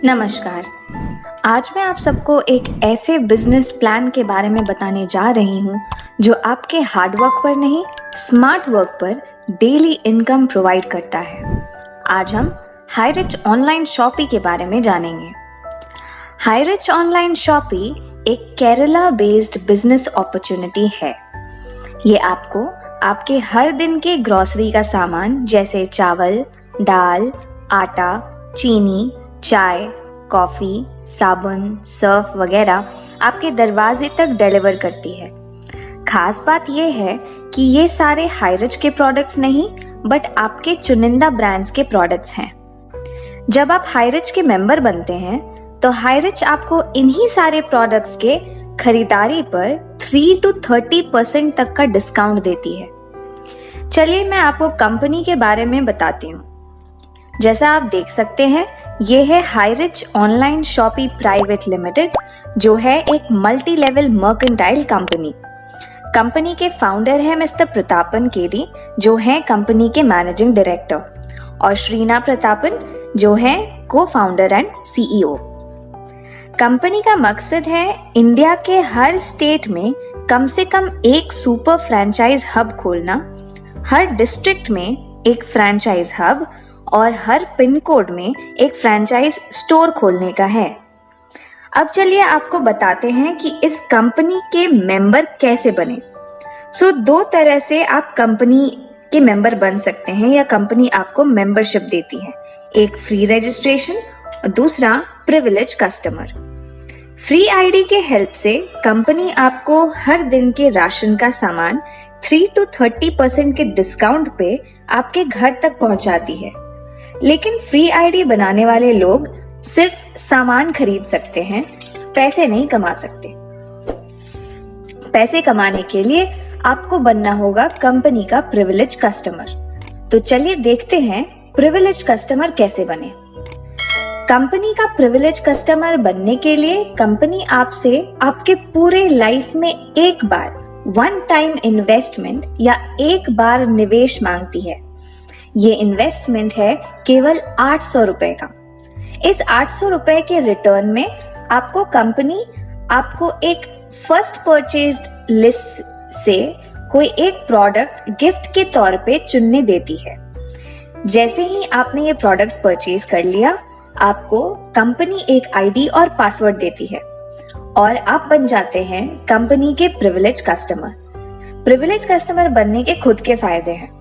नमस्कार। आज मैं आप सबको एक ऐसे बिजनेस प्लान के बारे में बताने जा रही हूँ जो आपके हार्ड वर्क पर नहीं, स्मार्ट वर्क पर डेली इनकम प्रोवाइड करता है। आज हम हाईरिच ऑनलाइन शॉपी के बारे में जानेंगे। हाईरिच ऑनलाइन शॉपी एक केरला बेस्ड बिजनेस अपॉर्चुनिटी है। ये आपको आपके हर दिन के ग्रोसरी का सामान जैसे चावल, दाल, आटा, चीनी, चाय, कॉफी, साबुन, सर्फ वगैरह आपके दरवाजे तक डिलीवर करती है। खास बात यह है कि ये सारे हाईरिच के प्रोडक्ट्स नहीं बट आपके चुनिंदा ब्रांड्स के प्रोडक्ट्स हैं। जब आप हाईरिच के मेंबर बनते हैं तो हाईरिच आपको इन्हीं सारे प्रोडक्ट्स के खरीदारी पर 3 to 30% तक का डिस्काउंट देती है। चलिए मैं आपको कंपनी के बारे में बताती हूँ। जैसा आप देख सकते हैं, ये है हाईरिच ऑनलाइन शॉपी प्राइवेट लिमिटेड, जो है एक multi level mercantile company. Company के फाउंडर है मिस्टर प्रतापन केडी, जो हैं कंपनी के मैनेजिंग डायरेक्टर, और श्रीना प्रतापन, जो हैं को फाउंडर एंड सीईओ। कंपनी का मकसद है इंडिया के हर स्टेट में कम से कम एक सुपर फ्रैंचाइज हब खोलना, हर डिस्ट्रिक्ट में एक फ्रैंचाइज हब और हर पिन कोड में एक फ्रैंचाइज स्टोर खोलने का है। अब चलिए आपको बताते हैं कि इस कंपनी के मेंबर कैसे बने। दो तरह से आप कंपनी के मेंबर बन सकते हैं या कंपनी आपको मेंबरशिप देती है। एक फ्री रजिस्ट्रेशन और दूसरा प्रिविलेज कस्टमर। फ्री आईडी के हेल्प से कंपनी आपको हर दिन के राशन का सामान 3 to 30% के डिस्काउंट पे आपके घर तक पहुंचाती है। लेकिन फ्री आईडी बनाने वाले लोग सिर्फ सामान खरीद सकते हैं, पैसे नहीं कमा सकते। पैसे कमाने के लिए आपको बनना होगा कंपनी का प्रिविलेज कस्टमर। तो चलिए देखते हैं प्रिविलेज कस्टमर कैसे बने। कंपनी का प्रिविलेज कस्टमर बनने के लिए कंपनी आपसे आपके पूरे लाइफ में एक बार वन टाइम इन्वेस्टमेंट या एक बार निवेश मांगती है। ये इन्वेस्टमेंट है केवल 800 रुपए का। इस 800 रुपए के रिटर्न में आपको कंपनी आपको एक फर्स्ट परचेज्ड लिस्ट से कोई एक प्रोडक्ट गिफ्ट के तौर पे चुनने देती है। जैसे ही आपने ये प्रोडक्ट परचेज कर लिया, आपको कंपनी एक आईडी और पासवर्ड देती है और आप बन जाते हैं कंपनी के प्रिविलेज कस्टमर। प्रिविलेज कस्टमर बनने के खुद के फायदे हैं।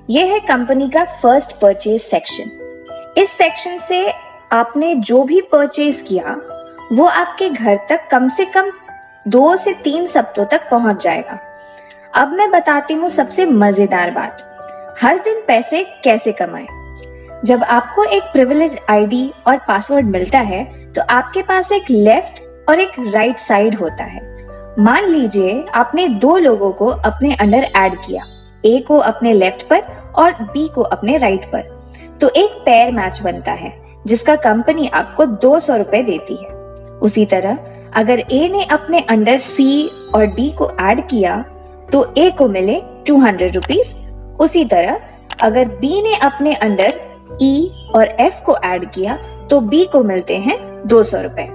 यह है कंपनी का फर्स्ट परचेज सेक्शन। इस सेक्शन से आपने जो भी परचेज किया वो आपके घर तक कम से कम 2 से 3 सप्ताह तक पहुंच जाएगा। अब मैं बताती हूँ सबसे मजेदार बात, हर दिन पैसे कैसे कमाएं। जब आपको एक प्रिविलेज आईडी और पासवर्ड मिलता है तो आपके पास एक लेफ्ट और एक राइट साइड होता है। मान लीजिए आपने 2 लोगों को अपने अंडर ऐड किया, ए को अपने लेफ्ट पर और बी को अपने राइट पर, तो एक पेयर मैच बनता है जिसका कंपनी आपको 200 रुपए देती है। उसी तरह अगर ए ने अपने अंडर सी और डी को ऐड किया तो ए को मिले 200 रुपीज। उसी तरह अगर बी ने अपने अंडर ई और एफ को ऐड किया तो बी को मिलते हैं 200 रुपए।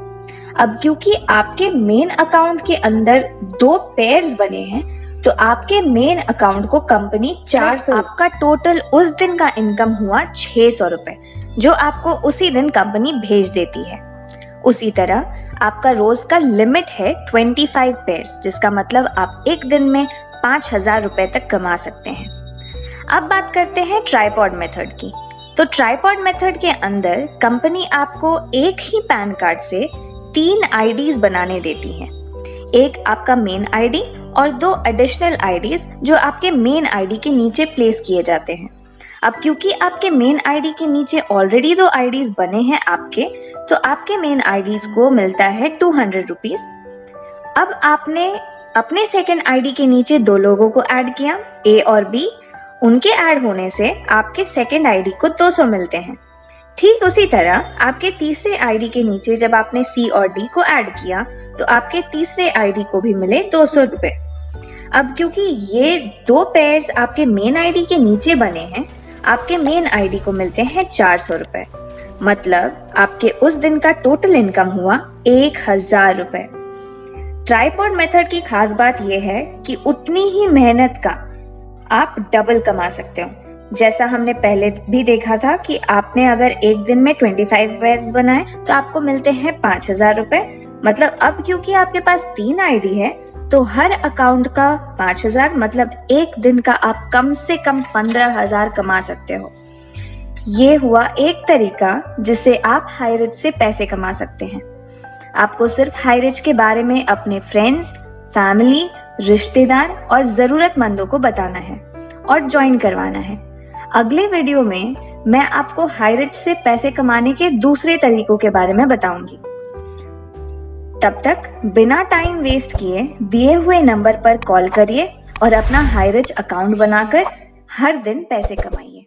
अब क्योंकि आपके मेन अकाउंट के अंदर 2 पेयर्स बने हैं तो आपके मेन अकाउंट को कंपनी 400, आपका टोटल उस दिन का इनकम हुआ 600 रुपए, जो आपको उसी दिन कंपनी भेज देती है। उसी तरह आपका रोज का लिमिट है 25 पेयर्स, जिसका मतलब आप एक दिन में 5000 रुपए तक कमा सकते हैं। अब बात करते हैं ट्राइपॉड मेथड की। तो ट्राइपॉड मेथड के अंदर कंपनी आपको एक ही पैन कार्ड से 3 आईडीज बनाने देती है। एक आपका मेन आईडी और 2 एडिशनल आईडीज जो आपके मेन आईडी के नीचे प्लेस किए जाते हैं। अब क्योंकि आपके मेन आईडी के नीचे ऑलरेडी 2 आईडीज बने हैं आपके, तो आपके मेन आईडीज को मिलता है 200 रुपीज। अब आपने अपने सेकेंड आईडी के नीचे 2 लोगों को ऐड किया, ए और बी। उनके ऐड होने से आपके सेकेंड आईडी को 200 मिलते हैं। ठीक उसी तरह आपके तीसरे आईडी के नीचे जब आपने सी और डी को ऐड किया तो आपके तीसरे आईडी को भी मिले 200 रुपए। अब क्योंकि ये 2 पेयर्स आपके मेन आईडी के नीचे बने हैं, आपके मेन आईडी को मिलते हैं 400 रुपए। मतलब आपके उस दिन का टोटल इनकम हुआ 1000 रुपए। ट्राइपॉड मेथड की खास बात यह है कि उतनी ही मेहनत का आप डबल कमा सकते हो। जैसा हमने पहले भी देखा था कि आपने अगर एक दिन में 25 पेयर्स बनाए तो आपको मिलते हैं 5000 रुपए। मतलब अब क्योंकि आपके पास 3 आईडी है तो हर अकाउंट का 5000, मतलब एक दिन का आप कम से कम 15000 कमा सकते हो। ये हुआ एक तरीका जिससे आप हाईरिच से पैसे कमा सकते हैं। आपको सिर्फ हाईरिच के बारे में अपने फ्रेंड्स, फैमिली, रिश्तेदार और जरूरतमंदों को बताना है और ज्वाइन करवाना है। अगले वीडियो में मैं आपको हाईरिच से पैसे कमाने के दूसरे तरीकों के बारे में बताऊंगी। तब तक बिना टाइम वेस्ट किए दिए हुए नंबर पर कॉल करिए और अपना हाईरिच अकाउंट बनाकर हर दिन पैसे कमाइए।